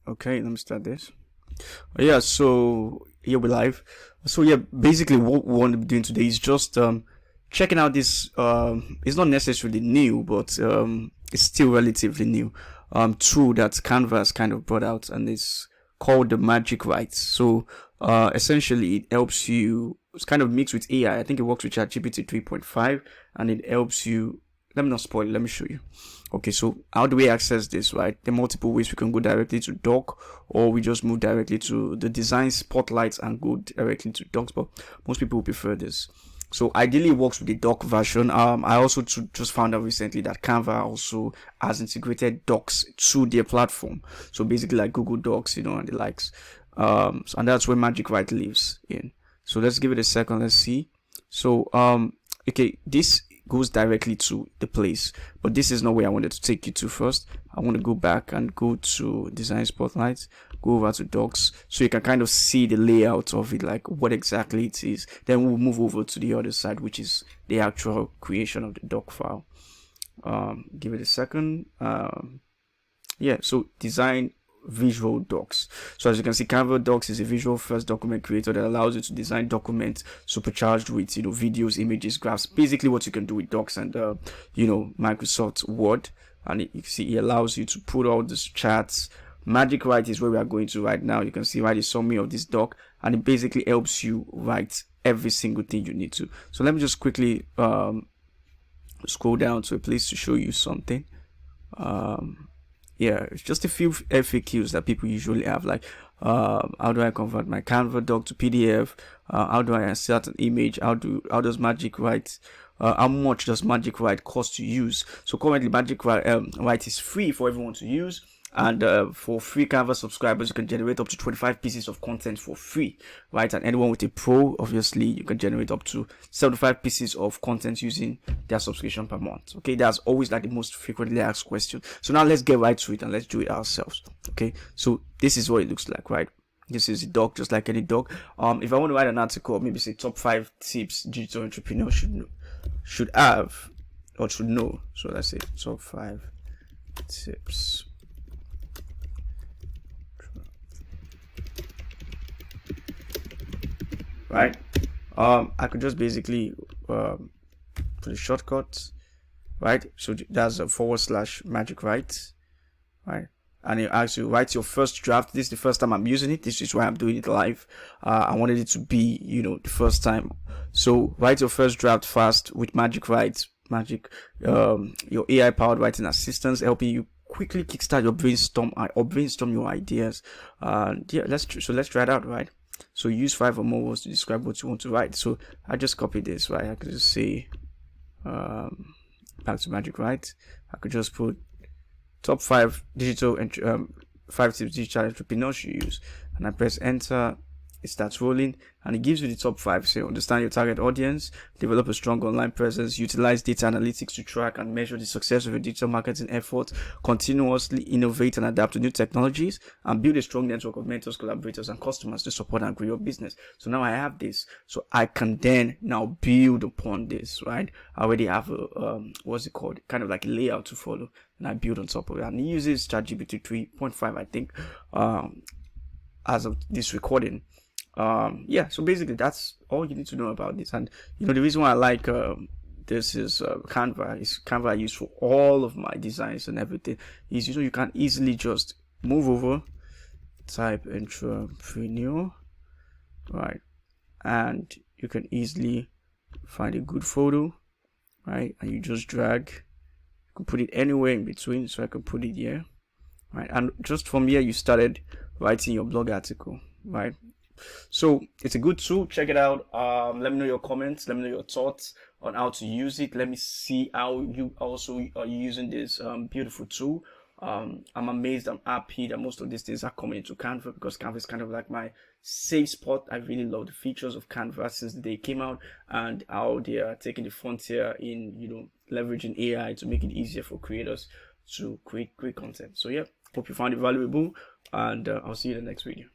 Okay, let me start this. Yeah, so here we live. So yeah, basically what we want to be doing today is just checking out this it's not necessarily new, but it's still relatively new tool that Canva has kind of brought out, and it's called the Magic Writes. So essentially it helps you, it's kind of mixed with AI. I think it works with ChatGPT 3.5, and it helps you. Let me not spoil it, let me show you. Okay, so how do we access this, right? There are multiple ways. We can go directly to doc, or we just move directly to the design spotlight and go directly to docs, but most people prefer this. So ideally it works with the doc version. I also just found out recently that Canva also has integrated docs to their platform. So basically like Google Docs, and the likes. And that's where Magic Write lives in. So let's give it a second. Let's see. So okay, this goes directly to the place, but this is not where I wanted to take you to first. I want to go back and go to design spotlight, go over to docs, so you can kind of see the layout of it, like what exactly it is. Then we'll move over to the other side, which is the actual creation of the doc file. Give it a second. Yeah, so design visual docs. So as you can see, Canva Docs is a visual first document creator that allows you to design documents supercharged with videos, images, graphs, basically what you can do with docs and Microsoft Word. And you can see it allows you to put all these charts. Magic Write is where we are going to right now. You can see right a summary of this doc, and it basically helps you write every single thing you need to. So let me just quickly scroll down to a place to show you something. Yeah, it's just a few FAQs that people usually have, like how do I convert my Canva doc to PDF? How do I insert an image? How does Magic Write? How much does Magic Write cost to use? So currently Magic Write is free for everyone to use, and for free Canva subscribers you can generate up to 25 pieces of content for free, right? And anyone with a pro, obviously, you can generate up to 75 pieces of content using their subscription per month. Okay, that's always like the most frequently asked question. So now let's get right to it and let's do it ourselves. Okay, so this is what it looks like, right? This is a doc, just like any doc. If I want to write an article, maybe say top 5 tips digital entrepreneurs should have or should know. So let's say top 5 tips. Right, I could just basically put a shortcut, right? So that's a / Magic Write, right? And it asks you write your first draft. This is the first time I'm using it. This is why I'm doing it live. I wanted it to be, the first time. So write your first draft fast with Magic Write. Your AI powered writing assistants helping you quickly kickstart your brainstorm your ideas. Yeah, let's try it out, right? So use 5 or more words to describe what you want to write. So I just copy this, right? I could just say back to Magic Write. I could just put top 5 digital and 5 tips digital entrepreneurs should use, and I press enter. It starts rolling and it gives you the top 5. So understand your target audience, develop a strong online presence, utilize data analytics to track and measure the success of your digital marketing efforts, continuously innovate and adapt to new technologies, and build a strong network of mentors, collaborators, and customers to support and grow your business. So now I have this, so I can then now build upon this, right? I already have a what's it called, kind of like a layout to follow, and I build on top of it. And it uses ChatGPT 3.5, I think, as of this recording. Yeah, so basically that's all you need to know about this. And the reason why I like this is Canva I use for all of my designs and everything is you can easily just move over, type entrepreneur, right, and you can easily find a good photo, right, and you just drag. You can put it anywhere in between, so I can put it here, right, and just from here you started writing your blog article, right? So it's a good tool. Check it out. Let me know your comments. Let me know your thoughts on how to use it. Let me see how you also are using this beautiful tool. I'm amazed. I'm happy that most of these things are coming into Canva, because Canva is kind of like my safe spot. I really love the features of Canva since the day it came out, and how they are taking the frontier in leveraging AI to make it easier for creators to create great content. So yeah, hope you found it valuable, and I'll see you in the next video.